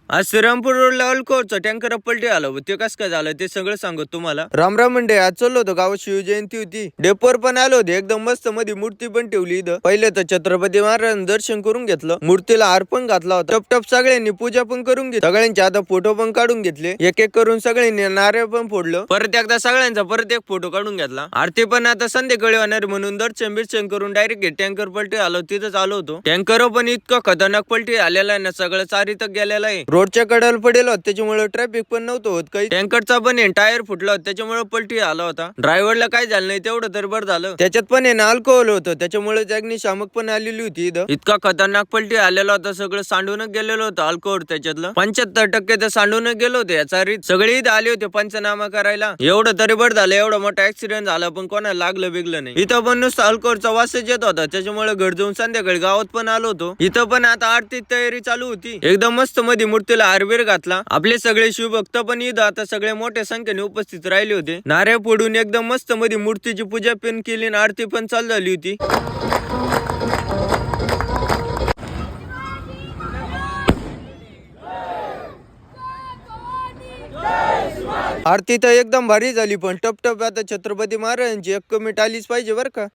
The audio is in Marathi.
आज श्रीरामपूर रोडला अल्कोहोलचा टँकर पलटी आला व ते कसं काय झालं ते सगळं सांगतो तुम्हाला. रामराम मंडे, आज चाललो होतो गावात शिवजयंती होती. डेपोर पण आलो होते. एकदम मस्त मध्ये मूर्ती पण ठेवली इथं. पहिले तर छत्रपती महाराजांचं दर्शन करून घेतलं, मूर्तीला हार पण घातला होता. टप सगळ्यांनी पूजा पण करून घेतली. सगळ्यांचे आता फोटो पण काढून घेतले. एक एक करून सगळ्यांनी नारळ पण फोडलं. परत एकदा सगळ्यांचा परत एक फोटो काढून घेतला. आरती पण आता संध्याकाळी होणार म्हणून दर्शन करून डायरेक्ट टँकर पलटी आलो, तिथंच आलो होतो. टँकर पण इतकं खतरनाक पलटी आलेला आहे ना, सगळं चारीत गेलेला आहे. रोडच्या कडेला पडेल होत, त्याच्यामुळे ट्रॅफिक पण नव्हतं होत काही. टँकरचा पण टायर फुटला होता, त्याच्यामुळे पलटी आला होता. ड्रायव्हरला काय झालं नाही तेवढं तर बरं झालं. त्याच्यात पण अल्कोहोल होतं, त्याच्यामुळे अग्निशामक पण आलेली होती इथं. इतका खतरनाक पलटी आलेला होता, सगळं सांडूनच गेलेलं होतं अल्कोहोल. त्याच्यातलं 75% तर सांडूनच गेलो होते. याचा सगळे इथं आले होते पंचनामा करायला. एवढं तरी बरं झालं, एवढा मोठा ऍक्सिडेंट झाला पण कोणाला लागलं बिगलं नाही. इथं पण नुसतं अल्कोहोलचा वासच येत होता, त्याच्यामुळे घर जाऊन संध्याकाळी गावात पण आलो होतो. इथं पण आता आरती तयारी चालू होती. एकदम मस्त मध्ये मूर्तीला हारबीर घातला. आपले सगळे शिवभक्त पण इथं आता सगळे मोठ्या संख्येने उपस्थित राहिले होते. नारळ फोडून एकदम मस्त मध्ये मूर्तीची पूजा पण केली आणि आरती पण चालू झाली होती. आरती तर एकदम भारी झाली, पण टप आता छत्रपती महाराजांची एक कमेंट आलीच पाहिजे बरं का.